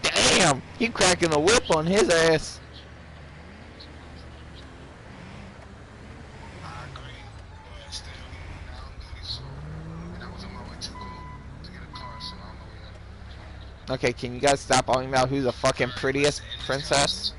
Damn! He cracking the whip on his ass. Okay, can you guys stop arguing about who's the fucking prettiest princess?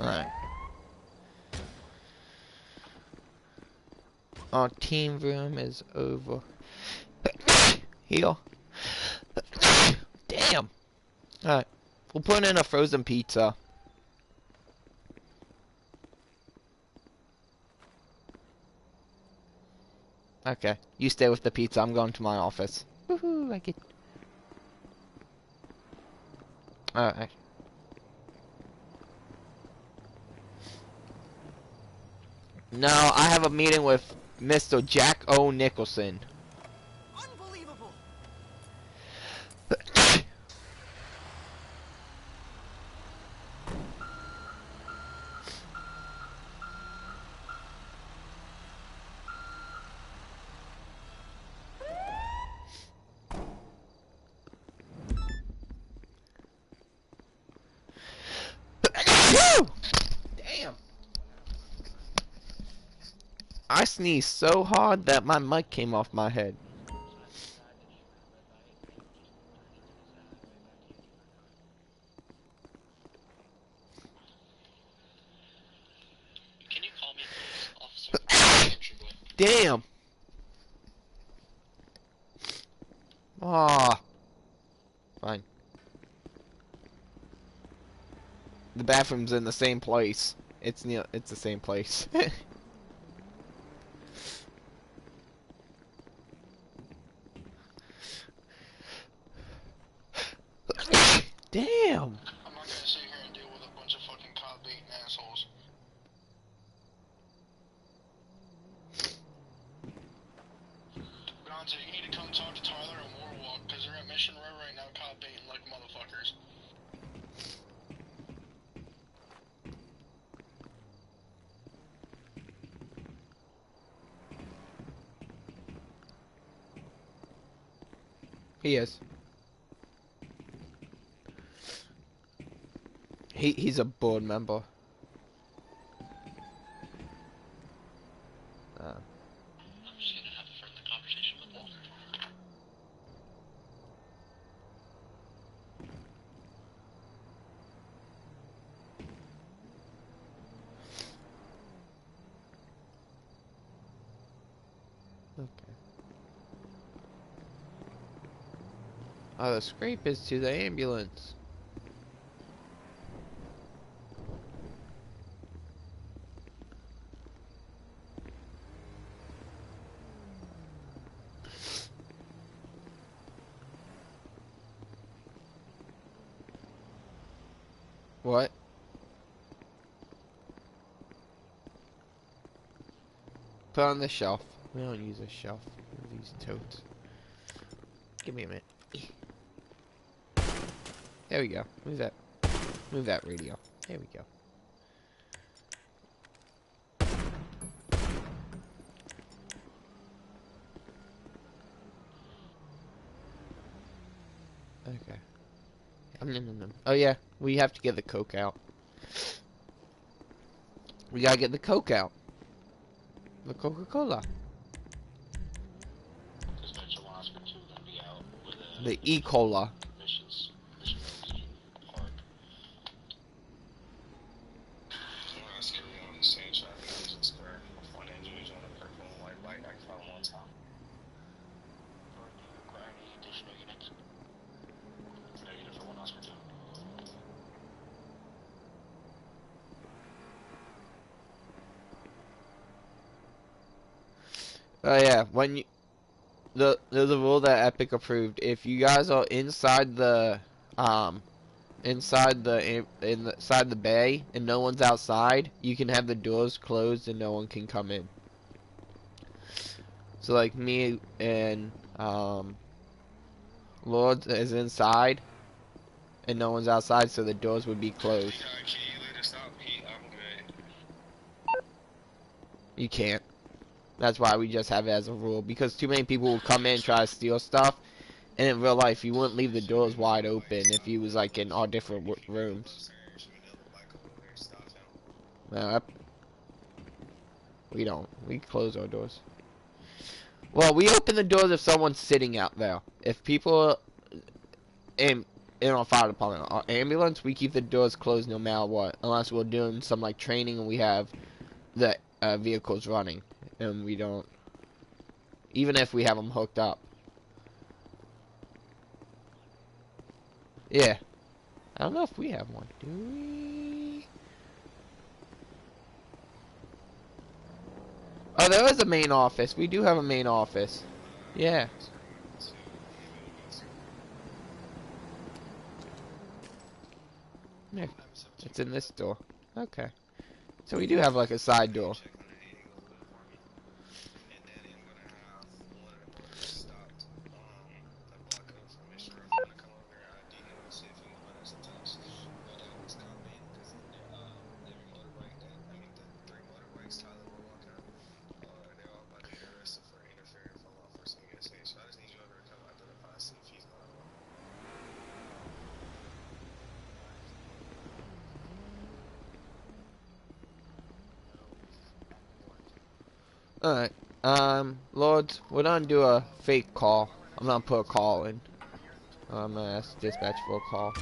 Alright. Our team room is over here. Damn! Alright. We'll put in a frozen pizza. Okay. You stay with the pizza. I'm going to my office. Woohoo! I get... Alright. No, I have a meeting with Mr. Jack O. Nicholson. Unbelievable. Damn. I sneezed so hard that my mic came off my head. Can you call me, please, officer? Damn. Ah. Fine. The bathroom's in the same place. It's the same place. Damn. I'm not gonna sit here and deal with a bunch of fucking cop baiting assholes. Gonzo, you need to come talk to Tyler and Warwalk, because they're at Mission Row right now cop baiting like motherfuckers. He is. He's a board member. I'm just gonna have a friendly conversation with Walter. Okay. Oh, the scrape is to the ambulance. What? Put on the shelf. We don't use a shelf. We use totes. Give me a minute. There we go. Move that. Move that radio. There we go. Okay. No. Oh yeah, we have to get the Coke out. We gotta get the Coke out. The Coca-Cola. Because Metro Oscar 2 gonna be out with The E-Cola. Mission Road Park. Oscar on the same traffic engine square with one engine on a purple and white light I found one time. Or do you require any additional units? Negative for 1 Oscar 2. Oh yeah, when you there's a rule that Epic approved. If you guys are inside the inside the bay and no one's outside, you can have the doors closed and no one can come in. So like me and Lord is inside and no one's outside, so the doors would be closed. Can you lead us out, Pete? I'm good. You can't. That's why we just have it as a rule, because too many people will come in and try to steal stuff, and in real life you wouldn't leave the doors wide open if you was like in all different rooms. No, we don't. We close our doors. Well, we open the doors if someone's sitting out there. If people in our fire department, our ambulance, we keep the doors closed no matter what, unless we're doing some like training and we have the vehicles running, and we don't. Even if we have them hooked up. Yeah. I don't know if we have one. Do we? Oh, there is a main office. We do have a main office. Yeah. Yeah. It's in this door. Okay. So we do have like a side door. Alright. Lords, we're gonna do a fake call. I'm gonna put a call in. I'm gonna ask dispatch for a call.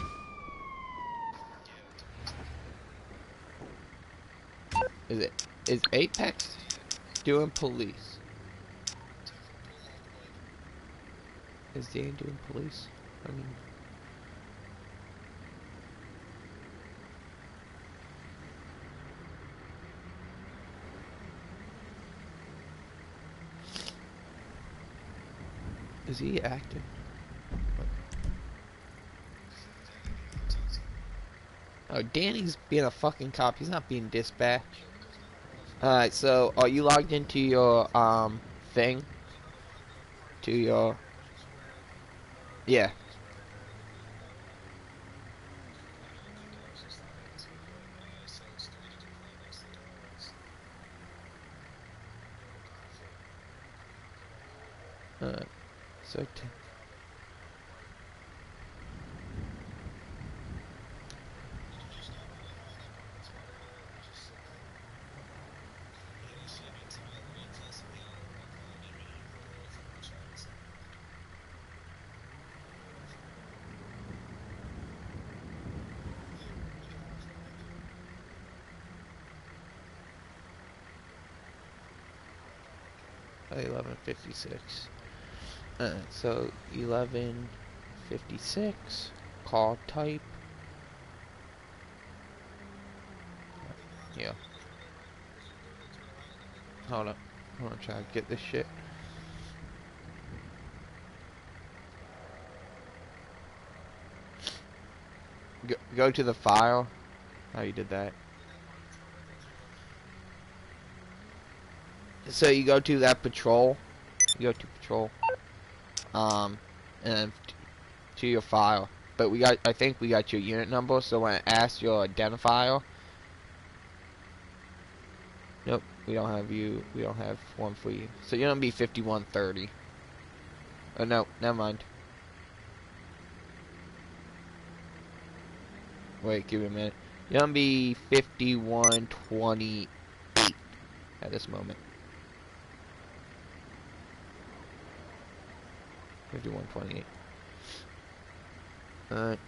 Is Apex doing police? Is Dan doing police? I mean, is he active? Oh, Danny's being a fucking cop. He's not being dispatched. Alright, so are you logged into your thing? To your yeah. So 11:56. So 11:56. Call type. Yeah. Hold up. I'm gonna try to get this shit. Go to the file. Oh, you did that. So you go to that patrol. You go to patrol. And to your file. But I think we got your unit number. So when it asks your identifier. Nope, we don't have you. We don't have one for you. So you're gonna be 5130. Oh no, never mind. Wait, give me a minute. You're gonna be 5128 at this moment. 5128. Alright.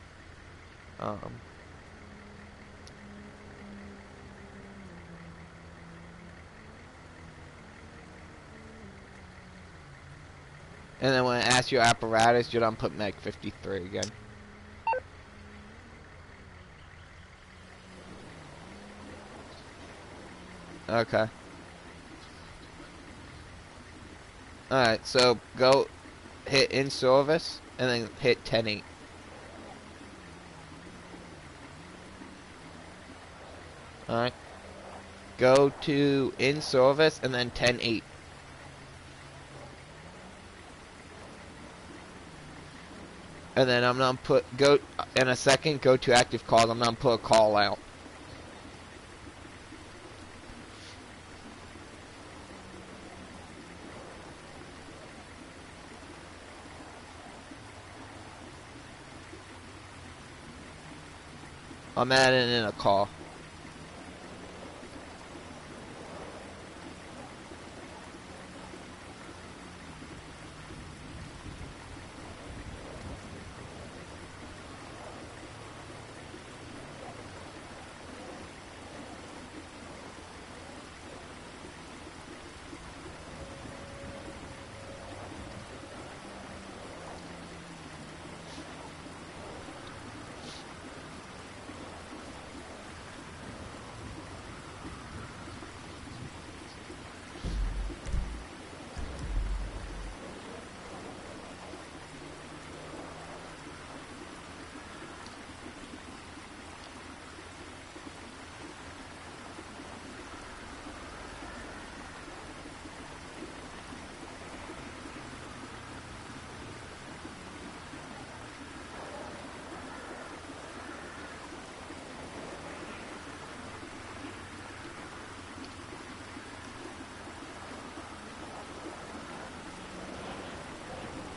And then when I ask your apparatus, you're gonna put Meg 53 again. Okay. Alright, so go hit in service and then hit 10-8. Alright. Go to in service and then 10-8. And then I'm gonna go in a second, go to active calls. I'm gonna put a call out. I'm adding in a call.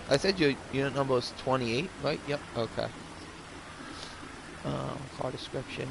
I said your unit number was 28, right? Yep. Okay. Car description.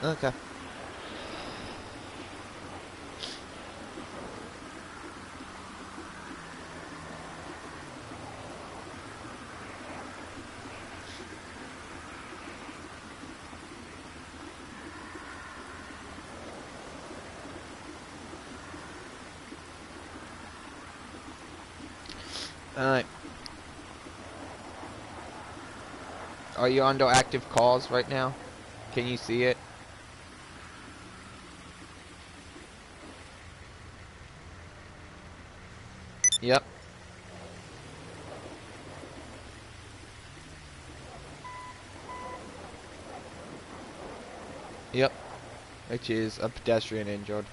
Okay. Alright. Are you under active calls right now? Can you see it? Yep. Yep. Which is a pedestrian injured.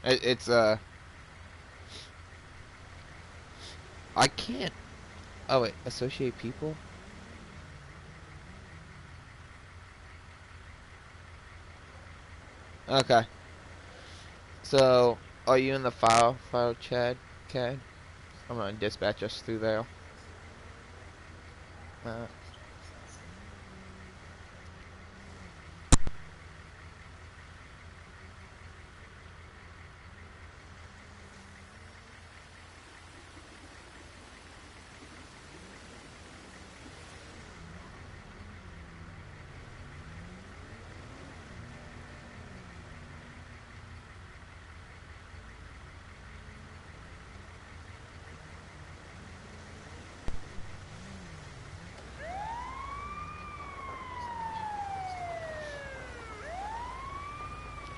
It's I can't. Oh wait, associate people? Okay. So, are you in the file chat, CAD? I'm gonna dispatch us through there.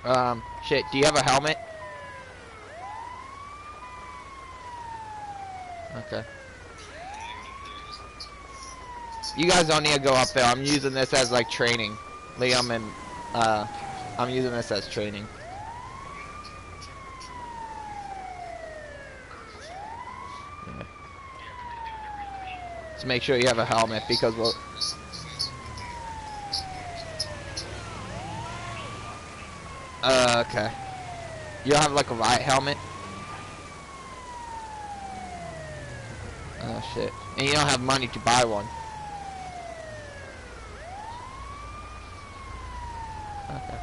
Uh, shit, do you have a helmet? Okay. You guys don't need to go up there. I'm using this as like training. Liam and I'm using this as training. Yeah. Just make sure you have a helmet because we'll. Okay. You don't have like a riot helmet? Oh shit. And you don't have money to buy one. Okay.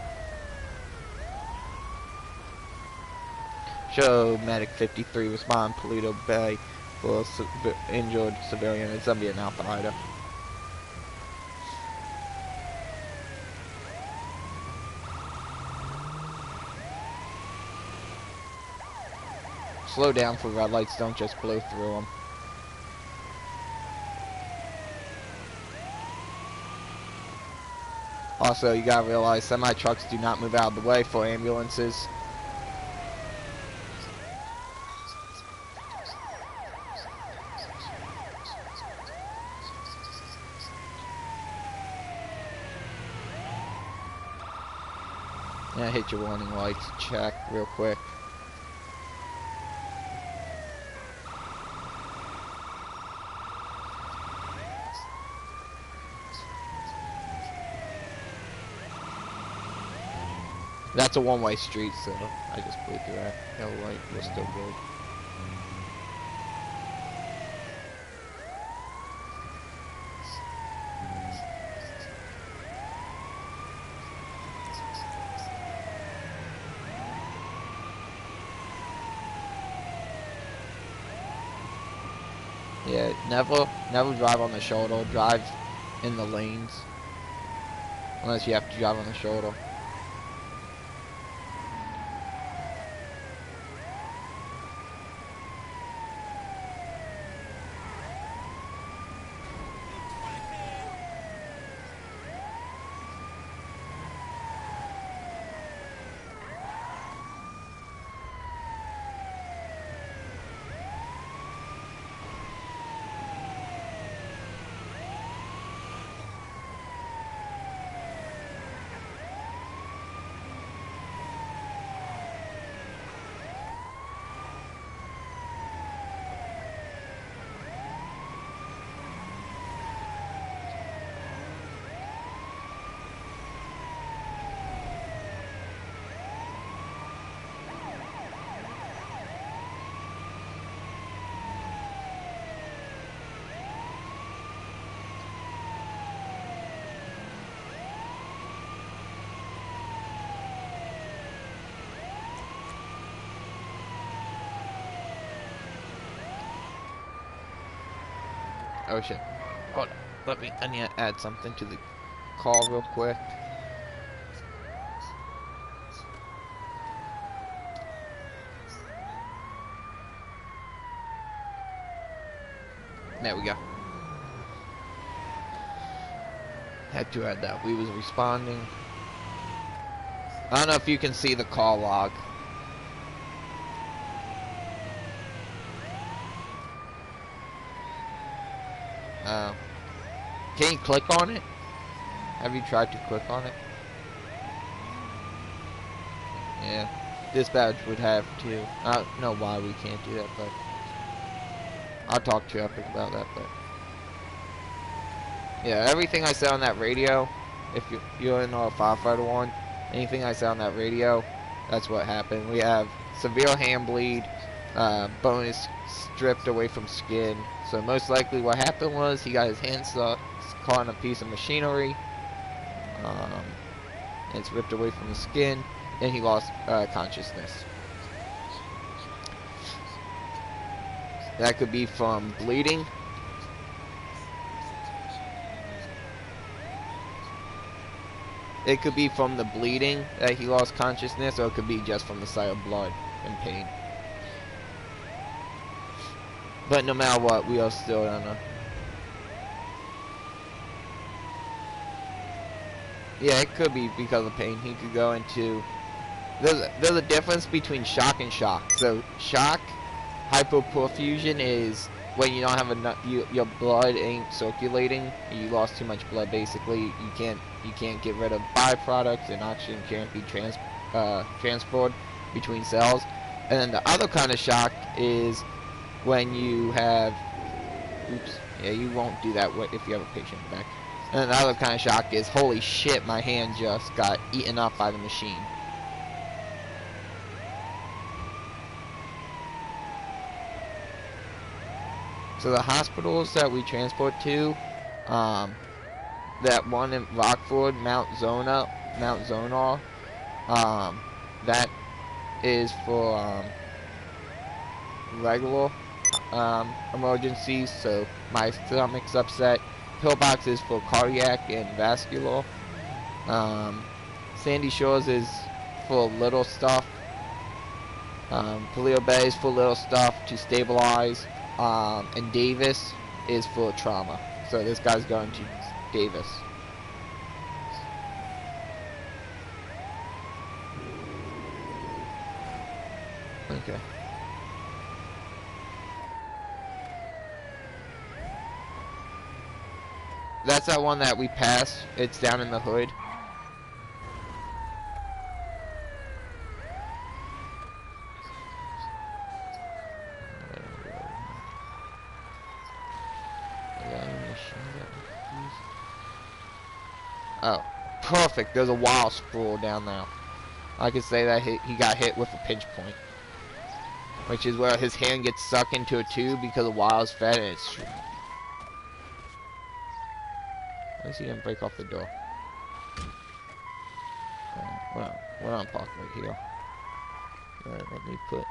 Show medic 53 respond Polito Bay for injured civilian. It's gonna be an Alpha Ida. Slow down for red lights, don't just blow through them. Also, you gotta realize semi-trucks do not move out of the way for ambulances. Yeah, hit your warning lights, check real quick. That's a one-way street, so I just blew through that. Yellow light was still good. Yeah, never drive on the shoulder. Drive in the lanes, unless you have to drive on the shoulder. Oh shit. Hold on. I need to add something to the call real quick. There we go. Had to add that. We was responding. I don't know if you can see the call log. Can you click on it? Have you tried to click on it? Yeah. Dispatch would have to. I don't know why we can't do that, but I'll talk to Epic about that, but yeah, everything I said on that radio, if you're in our firefighter one, anything I said on that radio, that's what happened. We have severe hand bleed, bone is stripped away from skin. So most likely what happened was he got his hand caught in a piece of machinery, and it's ripped away from the skin, and he lost consciousness. That could be from bleeding. It could be from the bleeding that he lost consciousness, or it could be just from the sight of blood and pain. But no matter what, we are still don't know. Yeah, it could be because of pain. He could go into... There's a difference between shock and shock. So shock, hypoperfusion is when you don't have enough, your blood ain't circulating. You lost too much blood. Basically, you can't get rid of byproducts, and oxygen can't be transported between cells. And then the other kind of shock is when you have, oops, yeah, you won't do that if you have a patient back. And the other kind of shock is, holy shit, my hand just got eaten up by the machine. So the hospitals that we transport to, that one in Rockford, Mount Zonal, that is for regular emergencies. So my stomach's upset. Pillbox is for cardiac and vascular. Sandy Shores is for little stuff. Paleto Bay is for little stuff to stabilize. And Davis is for trauma. So this guy's going to Davis. Okay. That's that one that we passed. It's down in the hood. Oh, perfect. There's a wire spool down there. I could say that he got hit with a pinch point, which is where his hand gets sucked into a tube because the wire's fed and it's... At least he didn't break off the door. We're on park right here. Alright, let me put...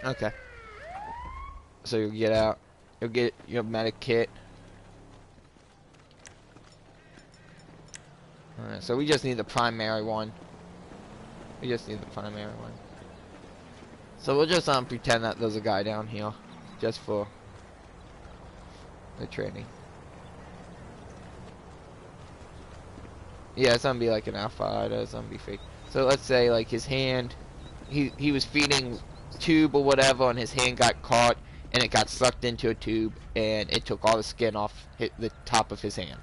Okay. So you'll get out. You'll get your medic kit. Alright, so we just need the primary one. We just need the primary one. So we'll just pretend that there's a guy down here. Just for the training. Yeah, it's gonna be like an alpha, it's gonna be fake. So let's say like his hand, he was feeding tube or whatever, and his hand got caught and it got sucked into a tube and it took all the skin off the top of his hand.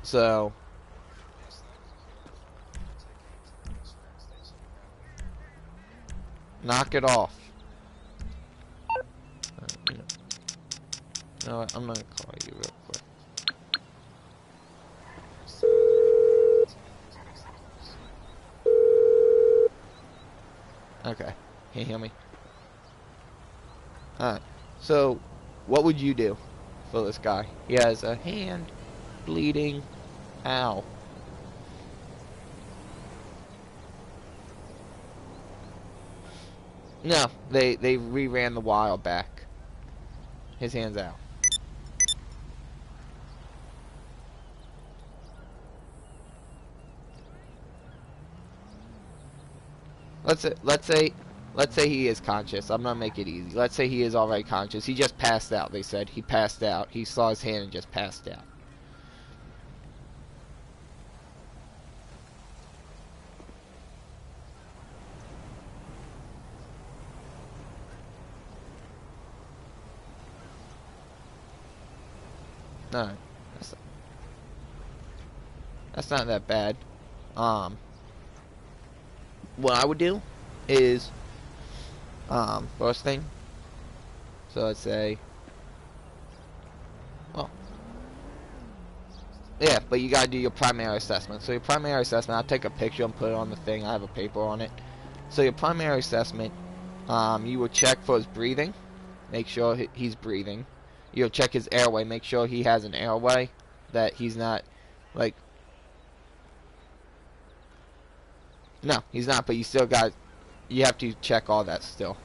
So knock it off. You know what, I'm gonna call you real quick. Okay, can you hear me? Alright, so what would you do for this guy? He has a hand bleeding. Ow. No, they reran the wire back. His hand's out. let's say he is conscious. I'm gonna make it easy. Let's say he is already conscious. He just passed out. They said he passed out. He saw his hand and just passed out. No, that's not that bad. What I would do is, first thing. So let's say, well, yeah, but you gotta do your primary assessment. So your primary assessment, I'll take a picture and put it on the thing. I have a paper on it. So your primary assessment, you will check for his breathing, make sure he's breathing. You'll check his airway, make sure he has an airway, that he's not, like, no, he's not, but you still got, you have to check all that still.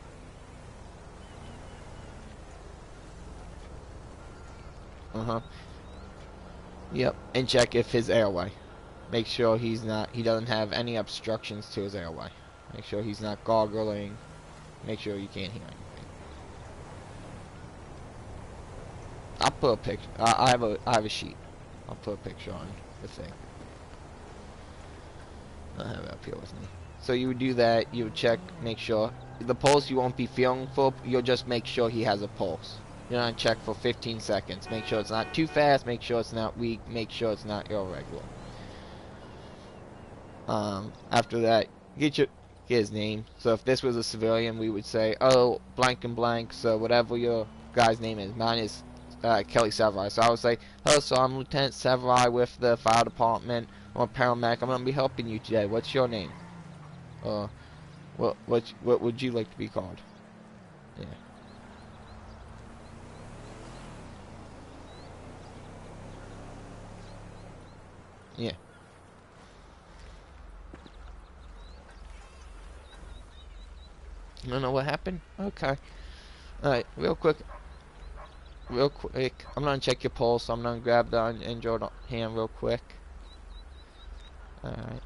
Yep, and check if his airway. Make sure he doesn't have any obstructions to his airway. Make sure he's not gargling. Make sure you can't hear anything. I'll put a picture. I have a sheet. I'll put a picture on the thing. I have it up here with me. So you would do that. You would check, make sure the pulse you won't be feeling for. You'll just make sure he has a pulse. You're gonna check for 15 seconds. Make sure it's not too fast. Make sure it's not weak. Make sure it's not irregular. After that, get his name. So if this was a civilian, we would say, oh, blank and blank. So whatever your guy's name is. Mine is Kelly Severai. So I would say, hello, so I'm Lieutenant Severai with the fire department. I'm a paramedic. I'm gonna be helping you today. What's your name? What would you like to be called? Yeah. Yeah. You don't know what happened? Okay. Alright, real quick. I'm gonna check your pulse. I'm gonna grab the injured hand real quick. Alright.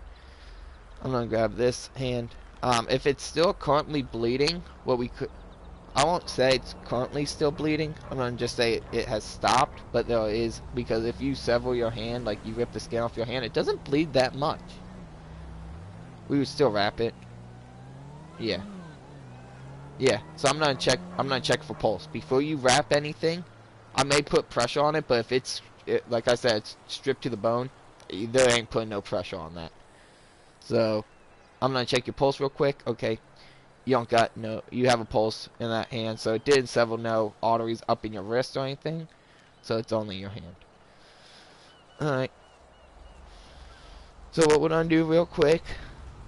I'm gonna grab this hand. If it's still currently bleeding, I won't say it's currently still bleeding. I'm gonna just say it has stopped, but there is, because if you sever your hand, like you rip the skin off your hand, it doesn't bleed that much. We would still wrap it. Yeah. Yeah. So I'm gonna check for pulse before you wrap anything. I may put pressure on it, but if it's like I said, it's stripped to the bone, there ain't putting no pressure on that. So I'm gonna check your pulse real quick. Okay. You have a pulse in that hand, so it didn't sever no arteries up in your wrist or anything, so it's only your hand. Alright. So what we're gonna do real quick,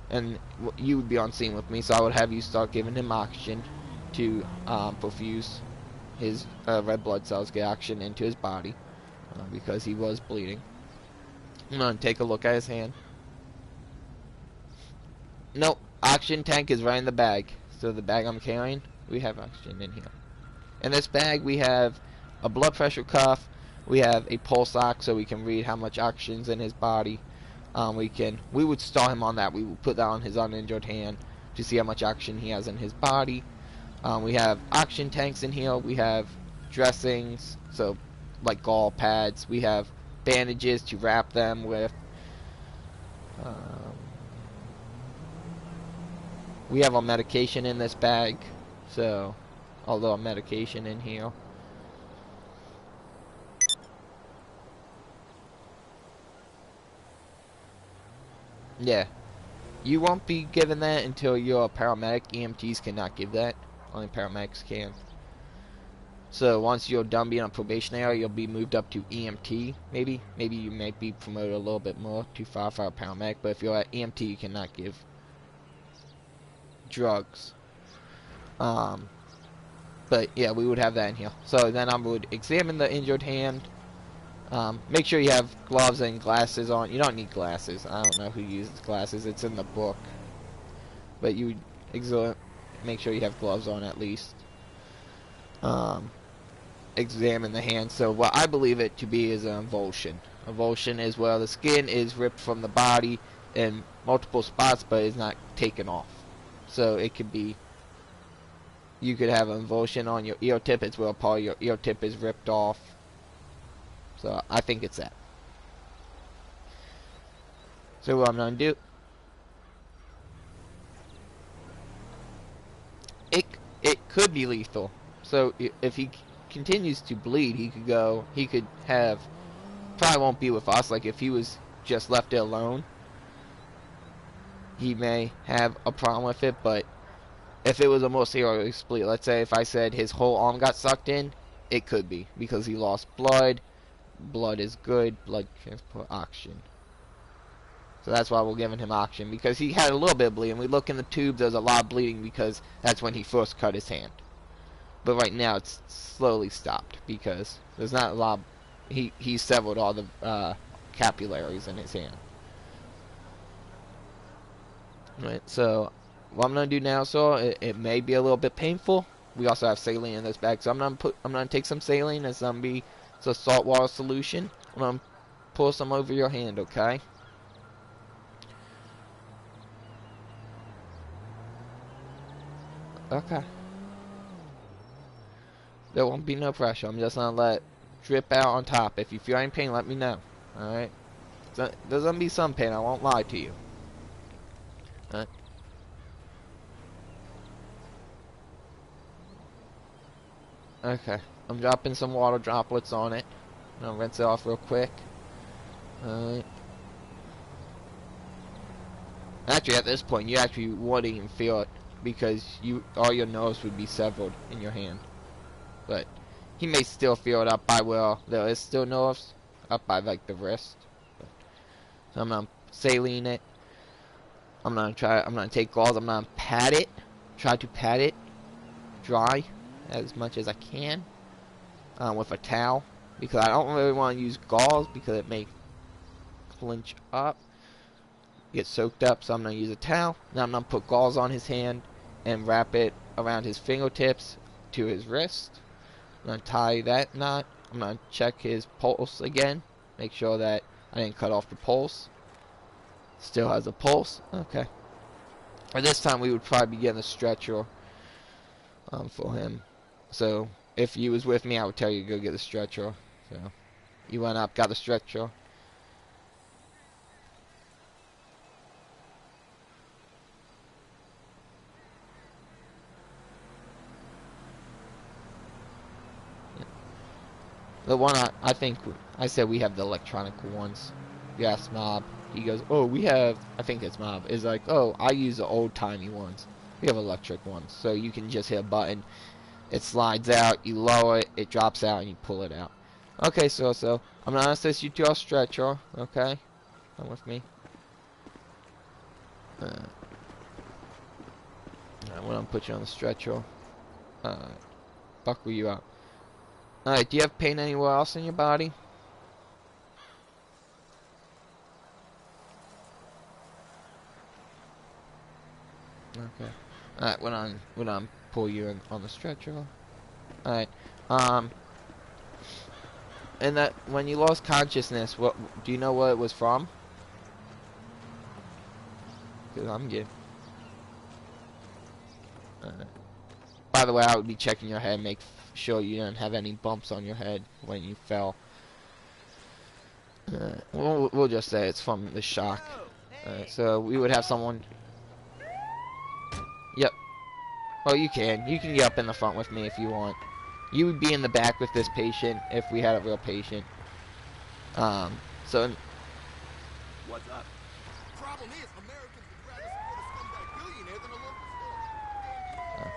and you would be on scene with me, so I would have you start giving him oxygen to perfuse his red blood cells, get oxygen into his body, because he was bleeding. I'm gonna take a look at his hand. Nope. Oxygen tank is right in the bag. So the bag I'm carrying, we have oxygen in here. In this bag we have a blood pressure cuff, we have a pulse ox so we can read how much oxygen's in his body. We would start him on that. We would put that on his uninjured hand to see how much oxygen he has in his body. We have oxygen tanks in here. We have dressings, so like gauze pads. We have bandages to wrap them with. We have our medication in this bag, so a little medication in here. Yeah, you won't be given that until you're a paramedic. EMTs cannot give that, only paramedics can. So once you're done being a probationary, you'll be moved up to EMT, maybe you may be promoted a little bit more to firefighter paramedic, but if you're at EMT, you cannot give drugs. But yeah, we would have that in here. So then I would examine the injured hand. Make sure you have gloves and glasses on. You don't need glasses. I don't know who uses glasses. It's in the book. But you make sure you have gloves on at least. Examine the hand. So what I believe it to be is an avulsion. Avulsion is where the skin is ripped from the body in multiple spots, but is not taken off. So it could be, you could have an avulsion on your ear tip. It's where part of your ear tip is ripped off. So I think it's that. So what I'm gonna do, it could be lethal. So if he continues to bleed, he could have, probably won't be with us. Like if he was just left it alone, he may have a problem with it. But if it was a more serious bleed, let's say if I said his whole arm got sucked in, it could be because he lost blood. Blood is good. Blood transport oxygen. So that's why we're giving him oxygen, because he had a little bit of bleeding. We look in the tube, there's a lot of bleeding because that's when he first cut his hand. But right now it's slowly stopped because there's not a lot of, he severed all the capillaries in his hand. Right, so what I'm gonna do now, so it may be a little bit painful. We also have saline in this bag, so I'm gonna take some saline. It's a saltwater solution. I'm gonna pour some over your hand, okay? Okay. There won't be no pressure. I'm just gonna let it drip out on top. If you feel any pain, let me know. Alright? So, there's gonna be some pain, I won't lie to you. Alright? Okay. I'm dropping some water droplets on it. I'll rinse it off real quick. Alright. Actually, at this point, you actually wouldn't even feel it because all your nerves would be severed in your hand. But he may still feel it up by where there is still nerves, up by like the wrist. So I'm gonna saline it. I'm gonna take gauze. I'm gonna pat it. Try to pat it dry as much as I can with a towel, because I don't really want to use gauze because it may clinch up, get soaked up. So I'm gonna use a towel. Now I'm gonna put gauze on his hand and wrap it around his fingertips to his wrist. I'm gonna tie that knot. I'm gonna check his pulse again, make sure that I didn't cut off the pulse. Still has a pulse. Okay. At this time, we would probably be getting a stretcher for him. So if you was with me, I would tell you to go get a stretcher. So you went up, got a stretcher. The one I think I said we have the electronic ones. Yes, Mob. He goes, oh, we have, I think it's Mob, is like, oh, I use the old-timey ones. We have electric ones. So you can just hit a button. It slides out, you lower it, it drops out, and you pull it out. Okay, so I'm going to assist you to our stretcher, okay? Come with me. I'm going to put you on the stretcher. Buckle you up. Alright, do you have pain anywhere else in your body? Okay. Alright, when I'm pull you in on the stretcher. Alright. And that when you lost consciousness, what do you know what it was from? Cause I'm good. By the way, I would be checking your head, make sure you didn't have any bumps on your head when you fell. We'll just say it's from the shock. So we would have someone. Yep. Oh, you can get up in the front with me if you want. You would be in the back with this patient if we had a real patient. So. What's up? Problem is, Americans would rather support a scumbag billionaire than a local store.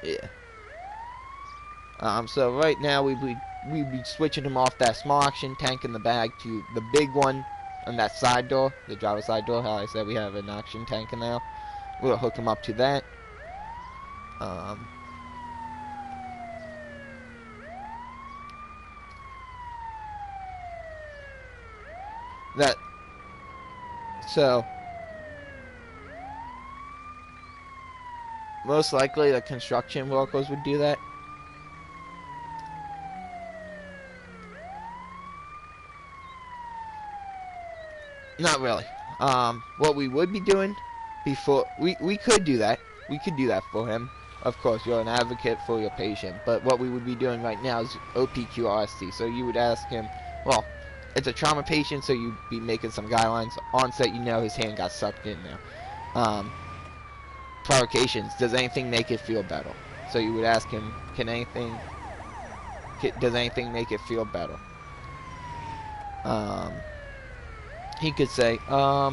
Yeah. So right now we'd be switching him off that small oxygen tank in the bag to the big one on that side door, the driver's side door. How I said we have an oxygen tank in there. We'll hook him up to that. So most likely the construction workers would do that. Not really. What we would be doing before we could do that. We could do that for him. Of course, you're an advocate for your patient, but what we would be doing right now is OPQRST. So you would ask him, well, it's a trauma patient, so you'd be making some guidelines. On set, you know his hand got sucked in there. Provocations, does anything make it feel better? So you would ask him, does anything make it feel better? He could say, yeah,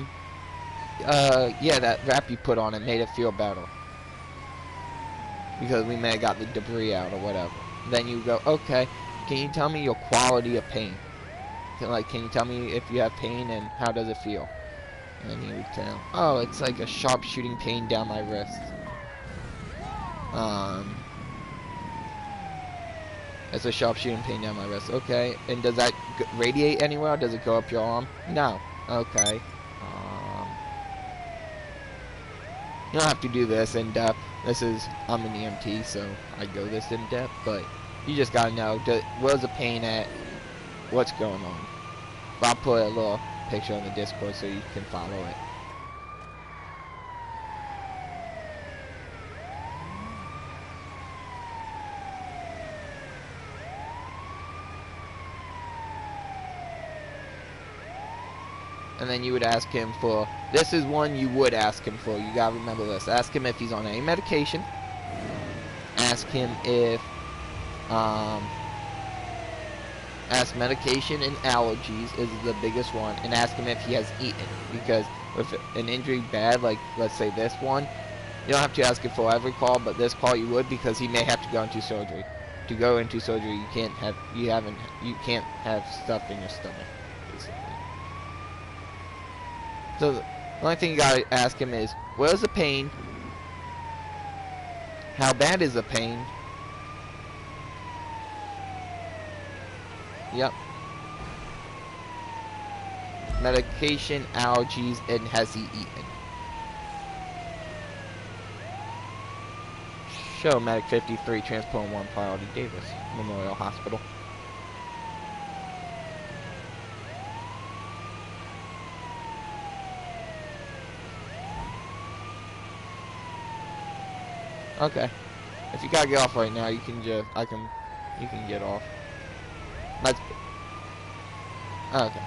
that wrap you put on it made it feel better. Because we may have got the debris out or whatever. Then you go, okay, can you tell me your quality of pain? Can you tell me if you have pain and how does it feel? And then he would tell, oh, it's like a sharp shooting pain down my wrist. It's a sharp shooting pain down my wrist. Okay, and does that radiate anywhere? Or does it go up your arm? No. Okay. You don't have to do this in depth. I'm an EMT, so I go this in depth, but you just gotta know, where's the pain at? What's going on? But I'll put a little picture on the Discord so you can follow it. And then you would ask him for, this is one you would ask him for, you gotta remember this. Ask him if he's on any medication. Ask him if, ask medication and allergies is the biggest one. And ask him if he has eaten. Because if an injury bad, like let's say this one, you don't have to ask him for every call, but this call you would, because he may have to go into surgery. To go into surgery, you can't have stuff in your stomach, basically. So the only thing you gotta ask him is, where's the pain? How bad is the pain? Yep. Medication, allergies, and has he eaten? Show Medic 53, Transport 1, Priority Davis, Memorial Hospital. Okay. If you gotta get off right now, you can just, you can get off. Let's, okay.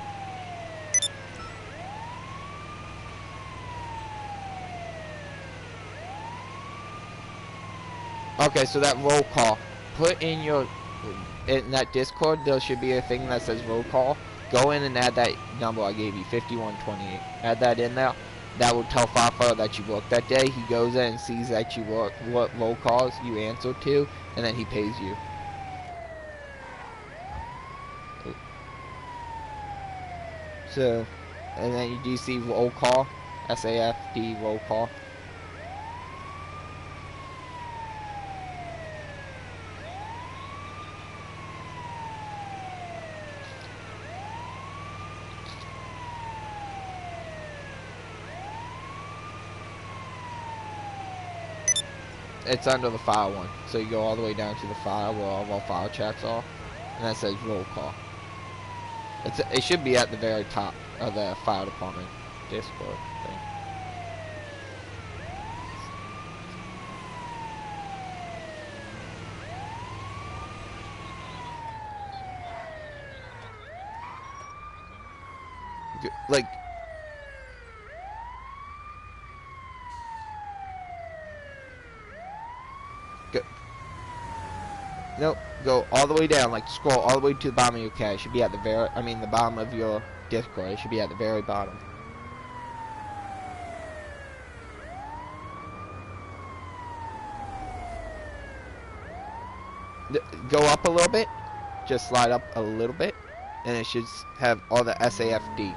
Okay, so that roll call, put in that Discord, there should be a thing that says roll call. Go in and add that number I gave you, 5128. Add that in there. That will tell Fafa that you worked that day. He goes in and sees that you worked, what roll calls you answered to, and then he pays you. So, and then you do see roll call, SAFD roll call. It's under the file one. So you go all the way down to the file where all of our file chats are, and that says roll call. It should be at the very top of the file department Discord thing. Like, nope, go all the way down, like scroll all the way to the bottom of your cat. It should be at the the bottom of your Discord. It should be at the very bottom. Go up a little bit, just slide up a little bit, and it should have all the SAFD.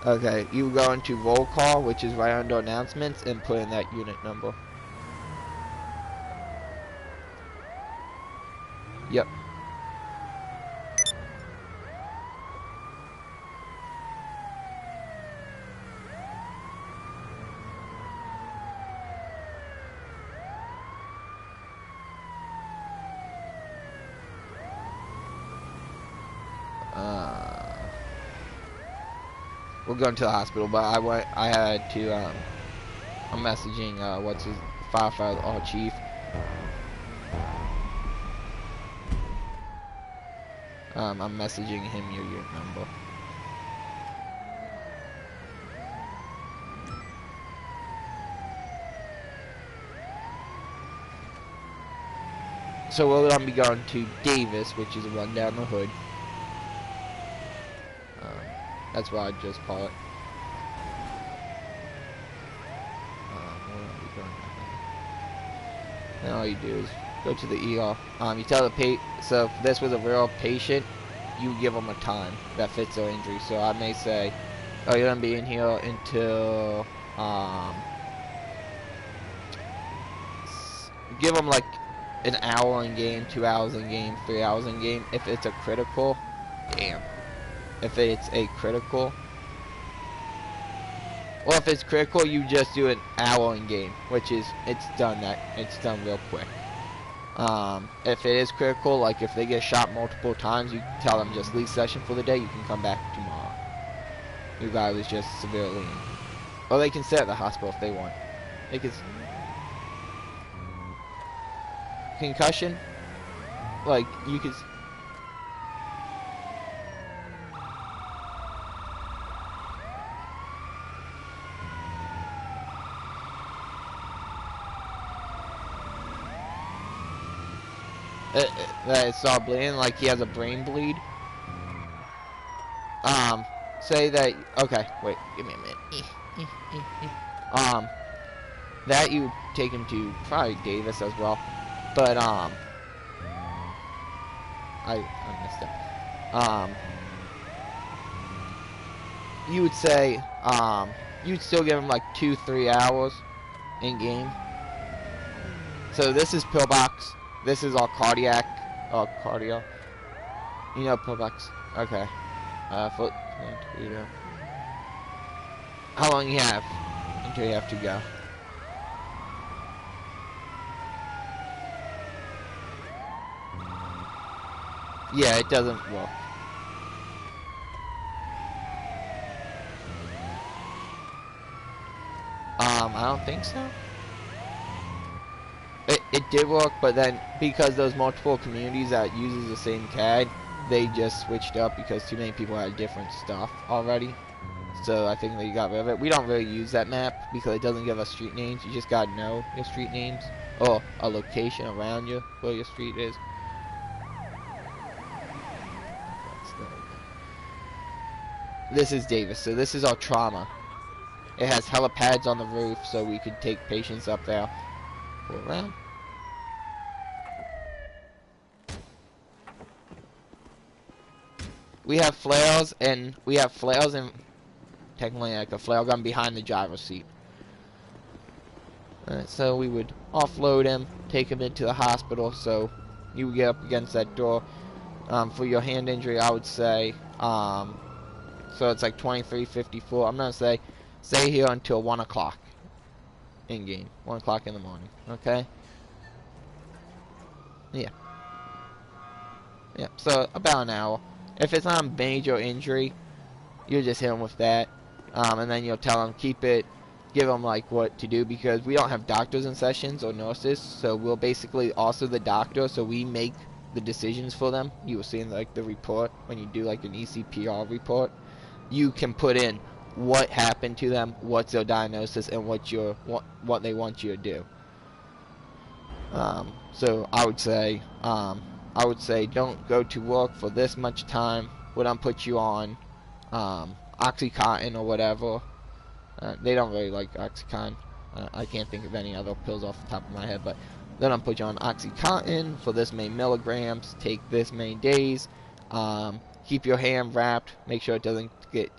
Okay, you go into roll call, which is right under announcements, and put in that unit number. Yep. we're going to the hospital, but I had to, I'm messaging, what's his, firefighter, our chief. I'm messaging him your number. So we're gonna be going to Davis, which is one down the hood. That's why I just call it. We're gonna be going that way. And all you do is go to the ER. You tell the so if this was a real patient, you give them a time that fits their injury. So I may say, oh, you're gonna be in here until give them like an hour in game, 2 hours in game, 3 hours in game. If it's a critical, damn. If it's a critical, or if it's critical, you just do an hour in game, which is it's done real quick. If it is critical, like if they get shot multiple times, you tell them just leave session for the day. You can come back tomorrow. Your guy was just severely injured, or they can stay at the hospital if they want. They can. Concussion, like you could. That it's all bleeding, like he has a brain bleed. Say that. Okay, wait, give me a minute. That you take him to probably Davis as well. But I messed up. You would say you'd still give him like 2-3 hours in game. So this is pillbox. This is all cardiac. Cardio. You know pillbox. Okay. Foot. You know. How long you have until you have to go? Yeah, it doesn't work. I don't think so. It did work, but then because those multiple communities that uses the same CAD, they just switched up because too many people had different stuff already. So I think they got rid of it. We don't really use that map because it doesn't give us street names. You just gotta know your street names or a location around you where your street is. This is Davis, so this is our trauma. It has helipads on the roof, so we could take patients up there. Go around. We have flares, and technically like a flare gun behind the driver's seat. Alright, so we would offload him, take him into the hospital, so you would get up against that door. For your hand injury, I would say, so it's like 23:54. I'm gonna say, stay here until 1 o'clock in game, 1 o'clock in the morning. Okay. Yeah. Yeah. So about an hour. If it's not a major injury, you'll just hit them with that, and then you'll tell them keep it, give them like what to do because we don't have doctors in sessions or nurses, so we'll basically also the doctor, so we make the decisions for them. You will see in like the report when you do like an ECPR report. You can put in what happened to them, what's their diagnosis, and what they want you to do. So I would say don't go to work for this much time. Would I put you on Oxycontin or whatever? They don't really like Oxycontin. I can't think of any other pills off the top of my head, but then I'll put you on Oxycontin for this many milligrams. Take this many days. Keep your hand wrapped. Make sure it doesn't get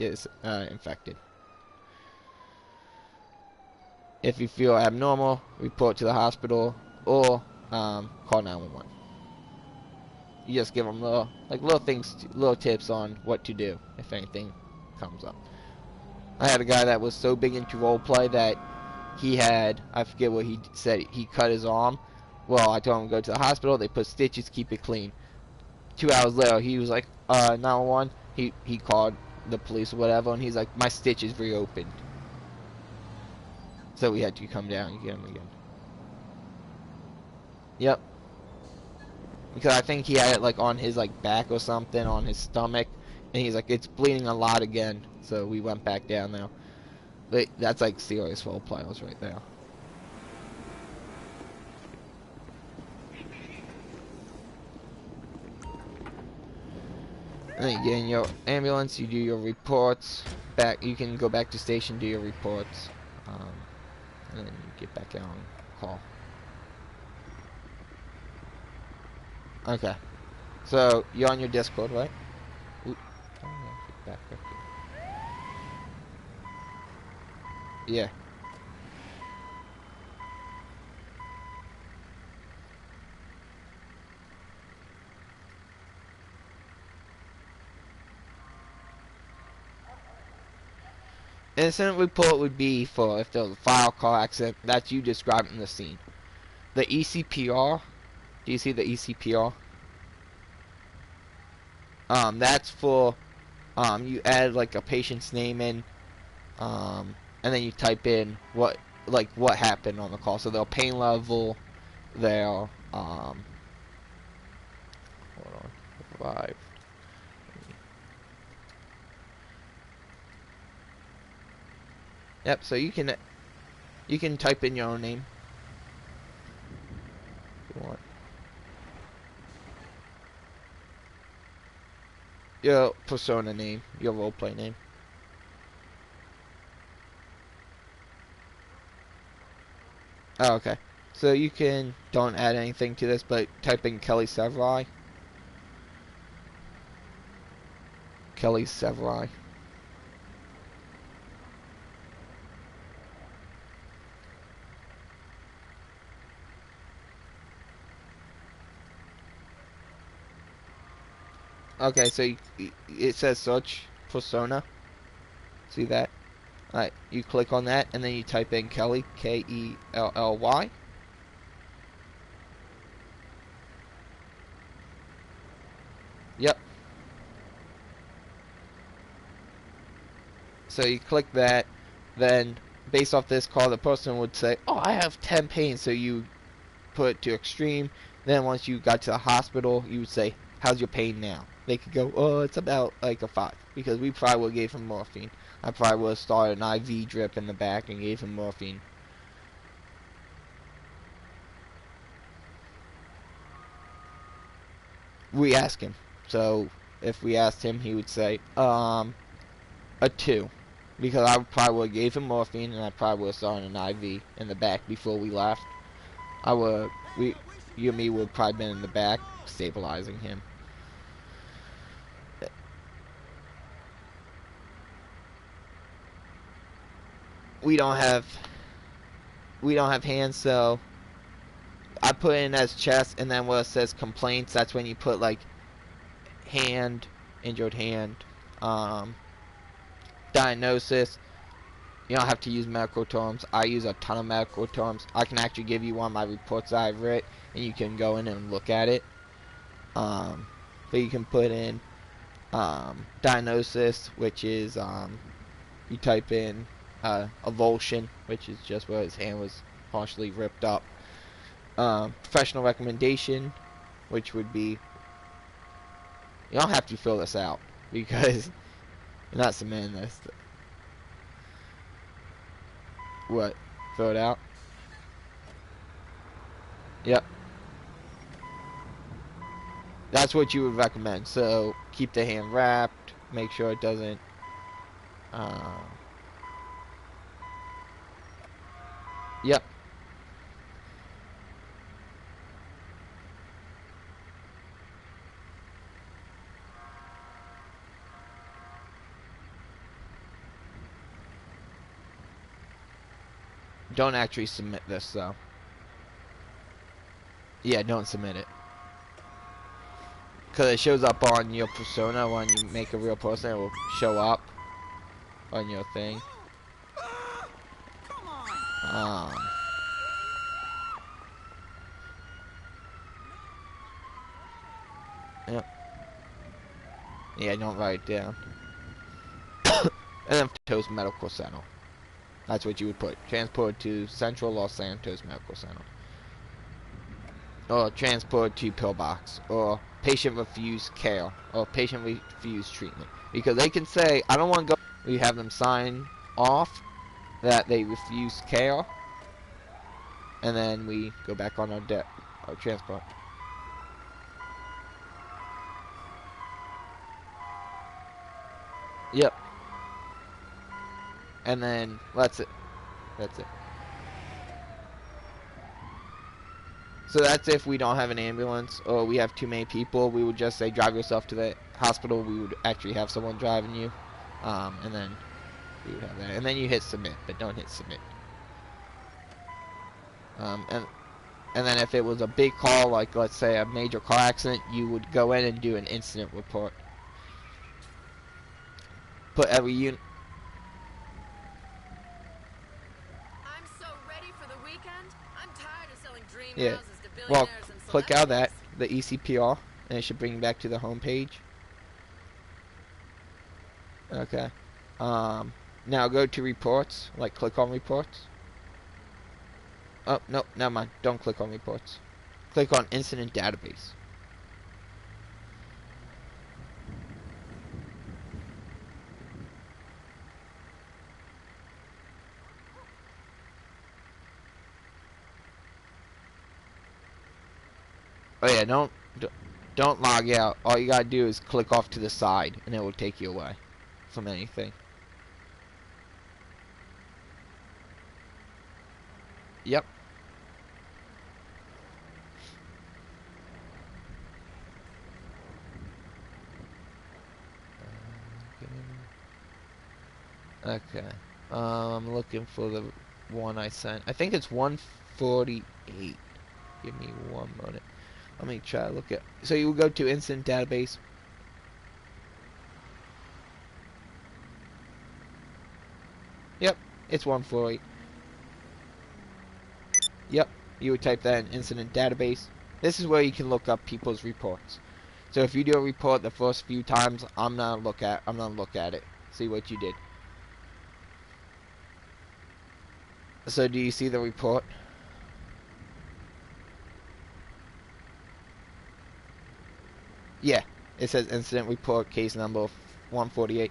infected. If you feel abnormal, report to the hospital or call 911. You just give them little things, little tips on what to do if anything comes up. I had a guy that was so big into roleplay that he had, I forget what he said, he cut his arm. Well, I told him to go to the hospital. They put stitches, keep it clean. 2 hours later, he was like, 911. He called the police or whatever, and he's like, my stitch is reopened. So we had to come down and get him again. Yep. Because I think he had it like on his like back or something, on his stomach, and he's like, it's bleeding a lot again. So we went back down there. But that's like serious role players right there. And then you get in your ambulance, you do your reports. You can go back to station, do your reports, and then you get back out and call. Okay. So you're on your Discord, right? Ooh. Oh, yeah, back here. Yeah. Incident report would be for if there was a fire car accident. That's you describing the scene. The ECPR. Do you see the ECPR? That's for you add like a patient's name in, and then you type in what happened on the call. So their pain level, their hold on, 5. Yep. So you can type in your own name if you want. Your persona name, your roleplay name. Oh, okay. So you don't add anything to this, but type in Kelly Severai. Kelly Severai. Okay, so it says search persona. See that? Alright, you click on that, and then you type in Kelly, Kelly. Yep. So you click that, then based off this call, the person would say, oh, I have 10 pain, so you put it to extreme. Then once you got to the hospital, you would say, how's your pain now? They could go, oh, it's about like a 5, because we probably would have gave him morphine. I probably would have started an IV drip in the back and gave him morphine. We ask him. So if we asked him, he would say, a 2. Because I probably would have gave him morphine, and I probably would have started an IV in the back before we left. You and me would have probably been in the back, stabilizing him. We don't have hands, so I put in as chest, and then where it says complaints, that's when you put like hand, injured hand, diagnosis. You don't have to use medical terms. I use a ton of medical terms. I can actually give you one of my reports that I've written, and you can go in and look at it. But you can put in diagnosis, which is you type in avulsion, which is just where his hand was partially ripped up. Professional recommendation, which would be, you don't have to fill this out because you're not submitting this. What? Fill it out? Yep. That's what you would recommend. So keep the hand wrapped. Make sure it doesn't. Yep. Don't actually submit this though. Yeah, don't submit it. Because it shows up on your persona when you make a real person. It will show up on your thing. Yep. Yeah, don't write it down. And then Santos Medical Center. That's what you would put. Transport to Central Los Santos Medical Center. Or transport to pillbox. Or patient refused care. Or patient refused treatment. Because they can say, I don't want to go. We have them sign off that they refuse care. And then we go back on our transport. Yep. And then that's it. That's it. So that's if we don't have an ambulance or we have too many people. We would just say drive yourself to the hospital. We would actually have someone driving you, and then we would have that. And then you hit submit, but don't hit submit. And then if it was a big call, like let's say a major car accident, you would go in and do an incident report. Put every unit. I'm so ready for the weekend. I'm tired of selling dream Yeah. houses to Well, billionaires and click out that celebrities. the ECPR, and it should bring you back to the home page. Okay. Now go to reports. Like click on reports. Oh no, never mind. Don't click on reports. Click on incident database. Oh yeah, don't log out. All you gotta do is click off to the side, and it will take you away from anything. Yep. Okay. I'm looking for the one I sent. I think it's 148. Give me one moment. Let me try to look at. So you will go to incident database. Yep, it's 148. Yep, you would type that in incident database. This is where you can look up people's reports. So if you do a report the first few times, I'm gonna look at it. See what you did. So do you see the report? Yeah, it says incident report case number 148.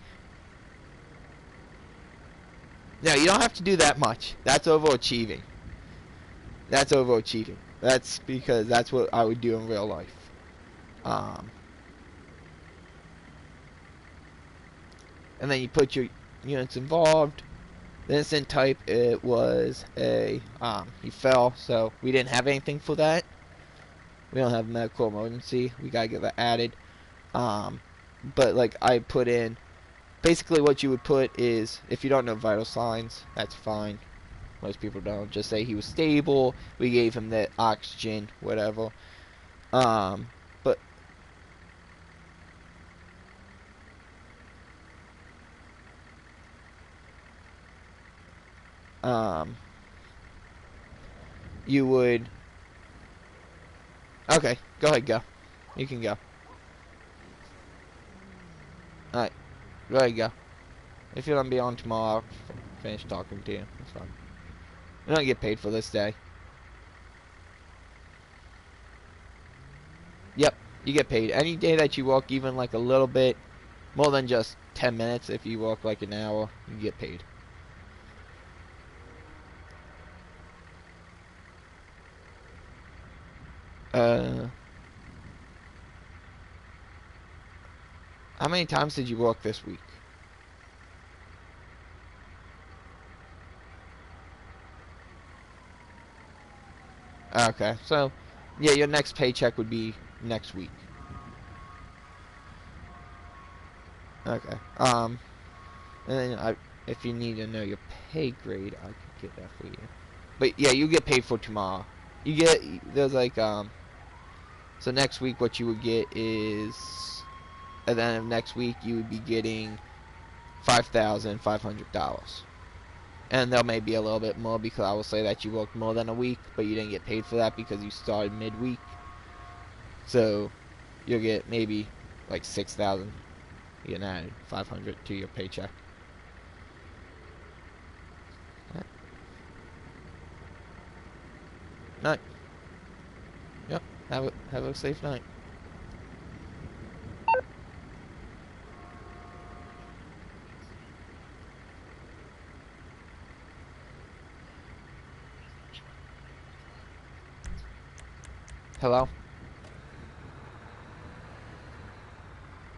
No, you don't have to do that much. That's overachieving. That's overachieving. That's because that's what I would do in real life. And then you put your units involved. The incident type, it was a, he fell, so we didn't have anything for that. We don't have medical emergency. We gotta get that added. But like I put in, basically what you would put is, if you don't know vital signs, that's fine. Most people don't. Just say he was stable. We gave him the oxygen, whatever. But you would. Okay, go ahead, go. You can go. Alright, go ahead, go. If you don't be on tomorrow, I'll finish talking to you. That's fine. You don't get paid for this day. Yep, you get paid. Any day that you work even like a little bit, more than just 10 minutes, if you work like an hour, you get paid. How many times did you work this week? Okay, so yeah, your next paycheck would be next week. Okay. And then if you need to know your pay grade, I could get that for you. But yeah, you get paid for tomorrow. You get there's like so next week what you would get is at the end of next week you would be getting $5,500. And there may be a little bit more because I will say that you worked more than a week, but you didn't get paid for that because you started midweek. So you'll get maybe like 6,000. You get added 500 to your paycheck. Night. Yep. Have a safe night. Hello?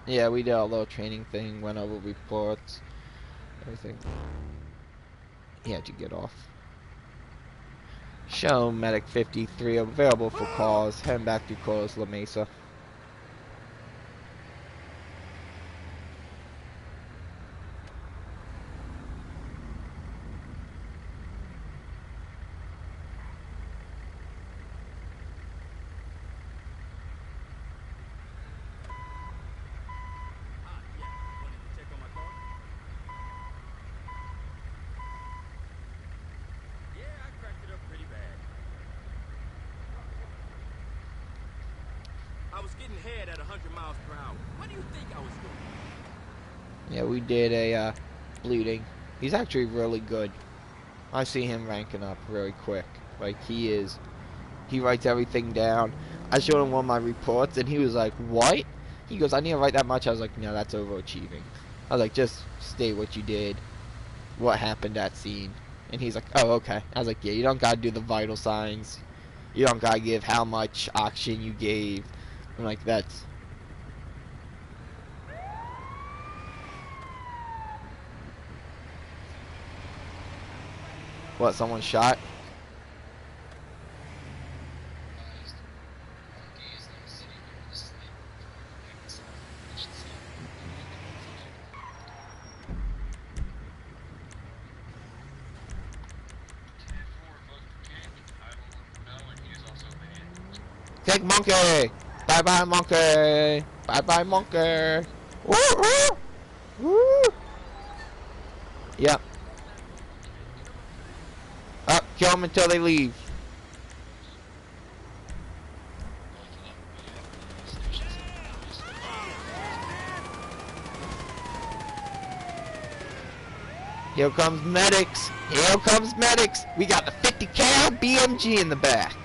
Yeah, we did a little training thing, went over reports, everything. He had to get off. Show Medic 53 available for calls. Heading back to Coles La Mesa. Wanted to check on my car? Yeah, I cracked it up pretty bad. I was getting head at 100 miles per hour. What do you think I was doing? Yeah, we did a bleeding. He's actually really good. I see him ranking up really quick. Like, he writes everything down. I showed him one of my reports, and he was like, what? He goes, I need to write that much. I was like, no, that's overachieving. I was like, just state what you did, what happened at scene. And he's like, oh, okay. I was like, yeah, you don't gotta do the vital signs. You don't gotta give how much oxygen you gave. I'm like, that's... What, someone shot? Take monkey! Bye bye monkey! Bye bye monkey! Woo woo! Woo! Yep. Up, kill them until they leave. Here comes medics! Here comes medics! We got the 50 cal BMG in the back.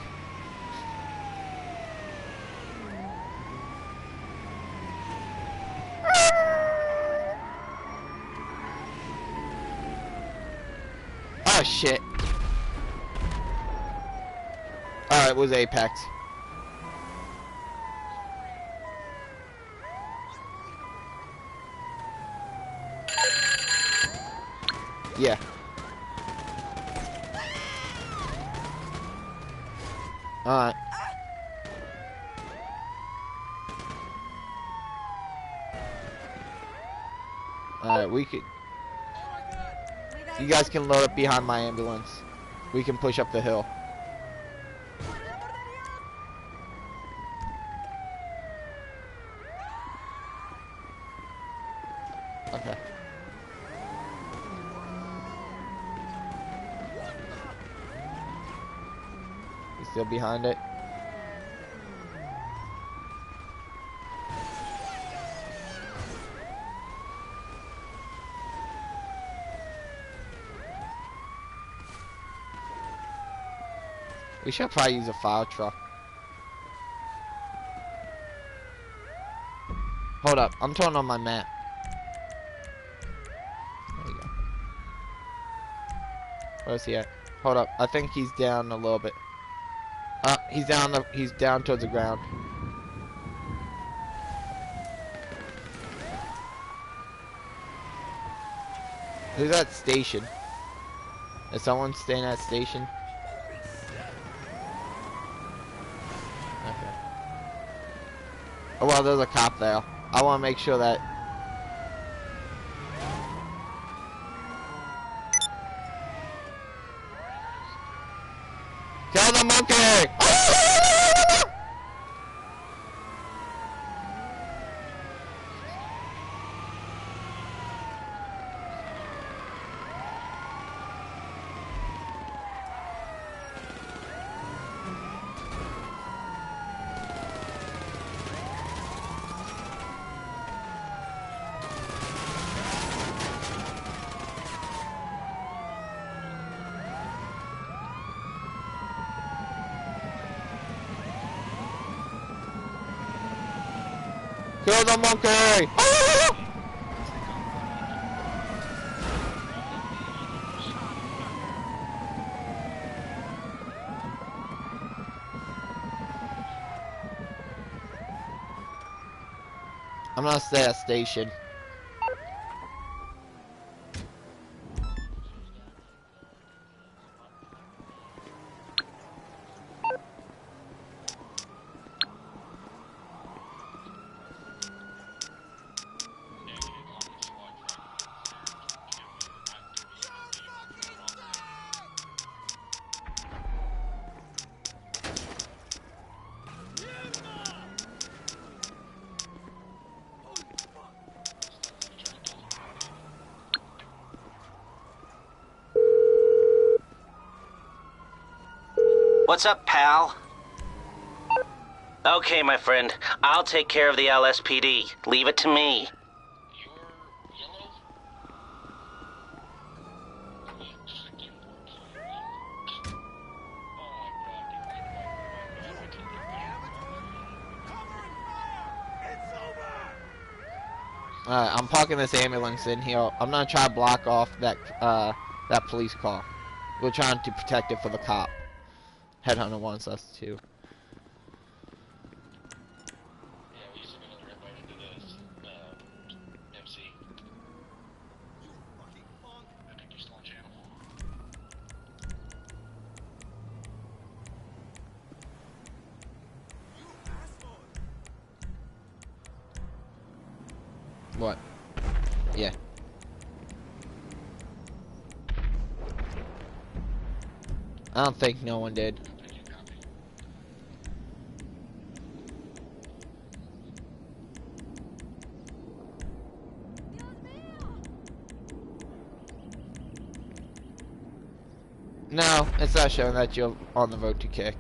Oh shit. Alright, it was Apex. Yeah. Alright. Alright, we could... You guys can load up behind my ambulance. We can push up the hill. Okay. You still behind it? We should probably use a fire truck. Hold up, I'm turning on my map. There you go. Where's he at? Hold up, I think he's down a little bit. He's down towards the ground. Who's at station? Is someone staying at station? Okay. Oh well, there's a cop there. I want to make sure that... Kill the monkey! Kill the monkey! I'm gonna stay at station. What's up, pal? Okay, my friend. I'll take care of the LSPD. Leave it to me. You're yellow? Freaking oh my god, dude. Alright, I'm parking this ambulance in here. I'm gonna try to block off that that police car. We're trying to protect it for the cop. Headhunter wants us to. Yeah, we used to go to the red light into this, MC. You fucking punk! I think you're still on channel. You asshole! What? Yeah. I don't think no one did. No, it's not showing that you're on the road to kick.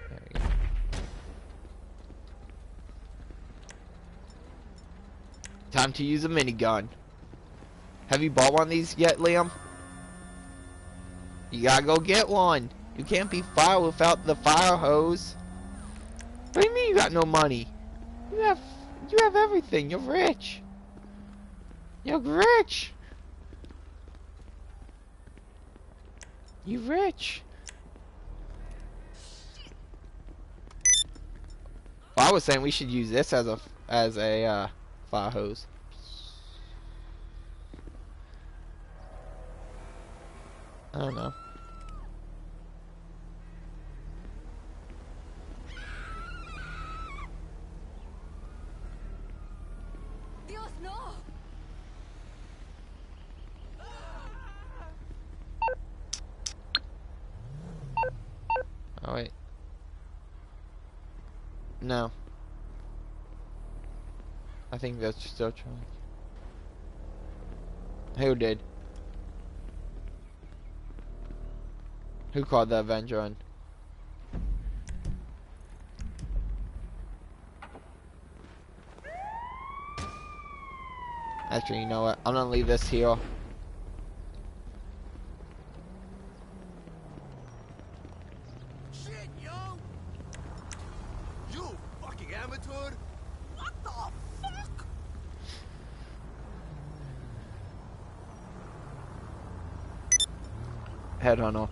There we go. Time to use a minigun. Have you bought one of these yet, Liam? You gotta go get one. You can't be fired without the fire hose. What do you mean you got no money? You have everything. You're rich. You're rich. You rich. Well, I was saying we should use this as a fire hose. I don't know. Dios, no! Oh wait. No. I think that's still trying. Who did? Who called the Avenger in? Actually, you know what? I'm gonna leave this here. Shit, yo! You fucking amateur! What the fuck? Headhunter.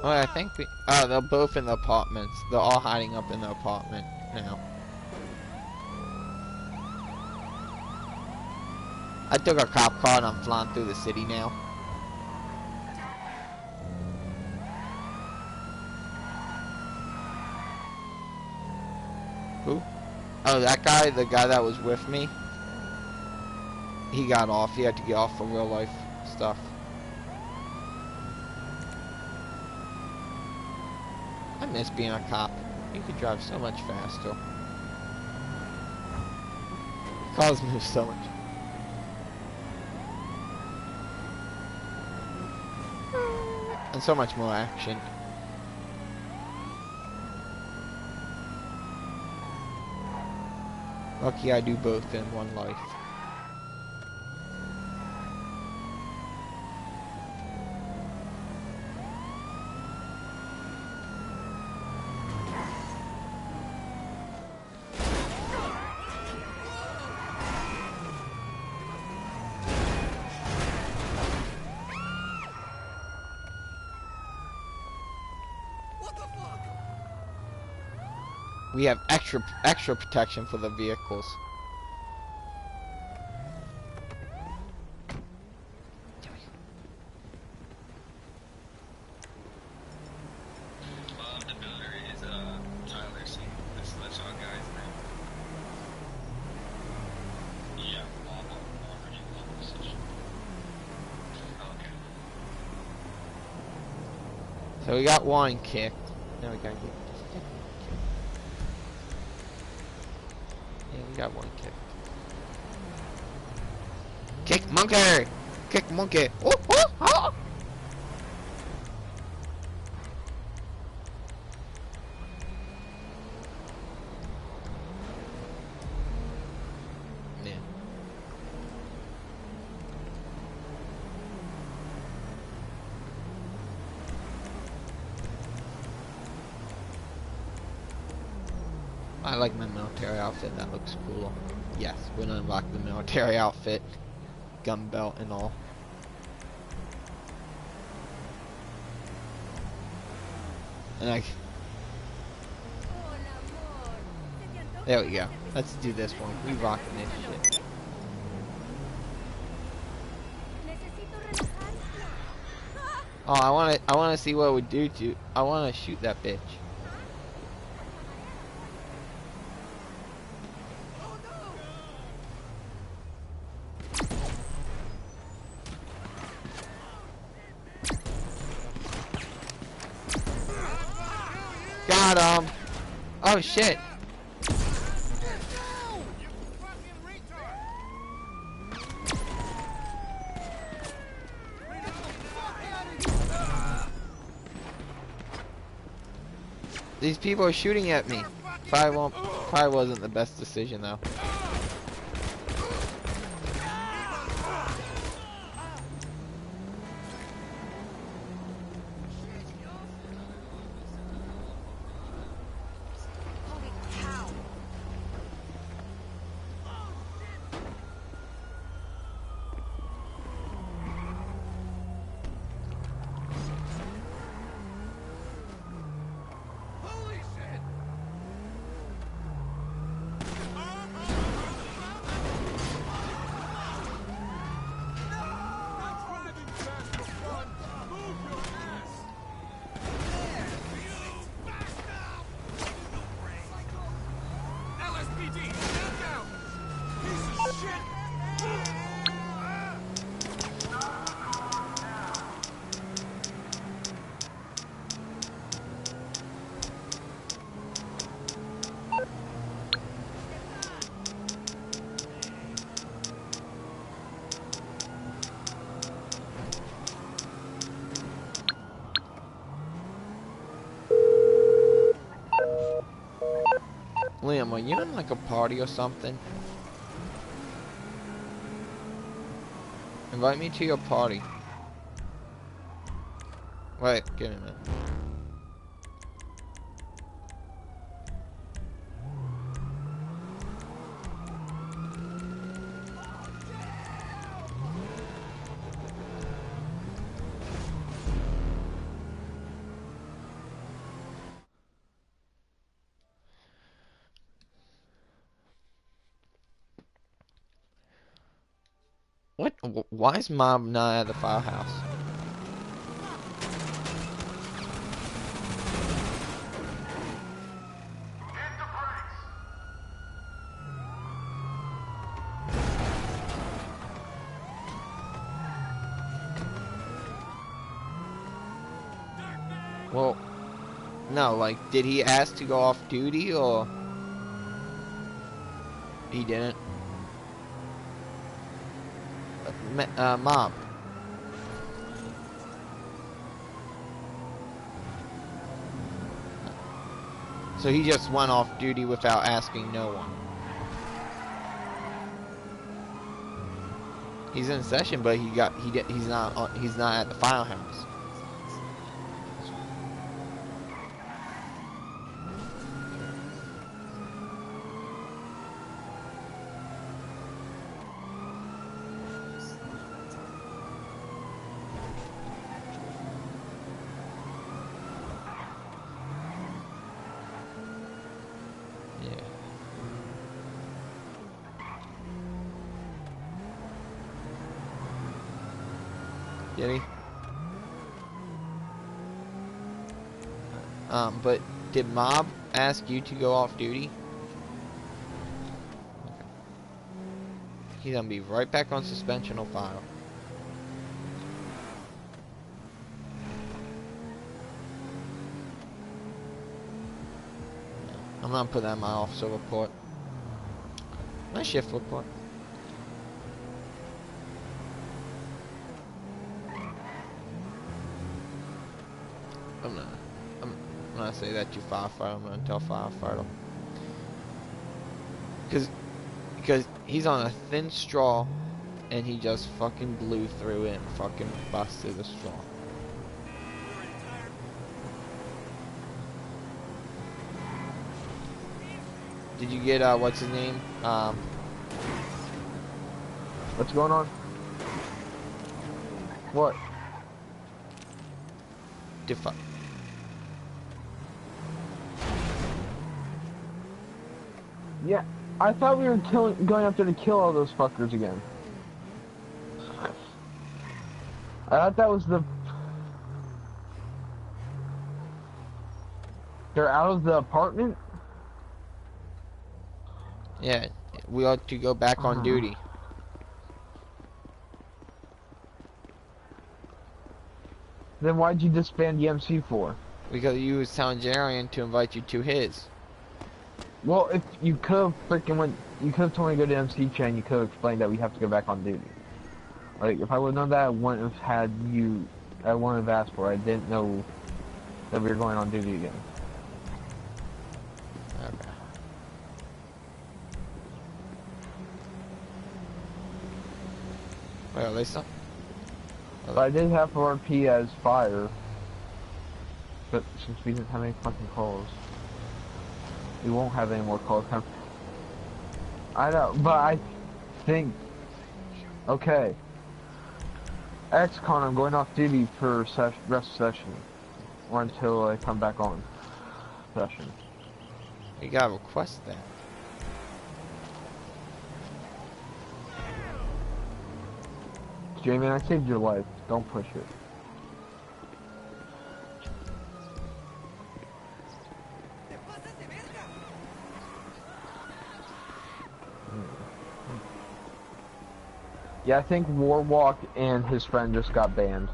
Oh, I think we. Oh, they're both in the apartments. They're all hiding up in the apartment now. I took a cop car and I'm flying through the city now. Who? Oh, that guy, the guy that was with me. He got off. He had to get off for real life stuff. I miss being a cop. You could drive so much faster. Cars move so much. And so much more action. Lucky I do both in one life. We have extra protection for the vehicles. The builder is Tyler, so let's let y'all guys know. Yeah, already in position. Okay. So we got one kicked. Now we gotta get. Yeah, we got one kick. Kick monkey! Kick monkey! Oh, oh, oh! Yeah. I like my military outfit, that looks cool. Yes, we're gonna unlock the military outfit, gun belt and all. And there we go. Let's do this one. We rocking this shit. Oh, I wanna see what it would do to. I wanna shoot that bitch. Got him! Oh shit! These people are shooting at me. Probably wasn't the best decision though. Liam, are you in like a party or something? Invite me to your party. Wait, give me a minute. Why is Mom not at the firehouse? Well, no, like, did he ask to go off duty, or he didn't? Mom. So he just went off duty without asking no one. He's in session, but he's not at the firehouse. Yeah. Did he? But did Mob ask you to go off duty? Okay. He's gonna be right back on suspension or file. I'm gonna put that in my officer report. My shift report. I'm gonna say that to firefighter. I'm gonna tell firefighter. Because he's on a thin straw, and he just fucking blew through it and fucking busted the straw. Did you get what's his name? What's going on? What? Yeah, I thought we were going up there to kill all those fuckers again. I thought that was the... They're out of the apartment? Yeah, we ought to go back on duty. Then why'd you disband EMC for? Because you was telling Jarian to invite you to his. Well, if you could have you could have told me to go to MC Chain, you could have explained that we have to go back on duty. Like, if I would have known that, I wouldn't have asked for it. I didn't know that we were going on duty again. Okay. Wait, are they still? But I did have RP as fire, but since we didn't have any fucking calls, we won't have any more calls. I know, but I think, okay, ex-con, I'm going off duty for rest of session, or until I come back on session. You gotta request that. Jamie, I saved your life. Don't push it. Yeah, I think Warwalk and his friend just got banned.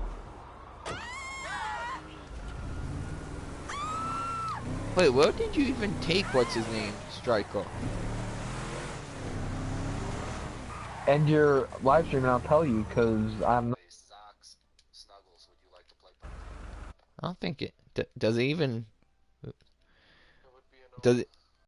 Wait, where did you even take what's his name, Striker? And your live stream, and I'll tell you, because I'm... I don't think it does it even. Does it?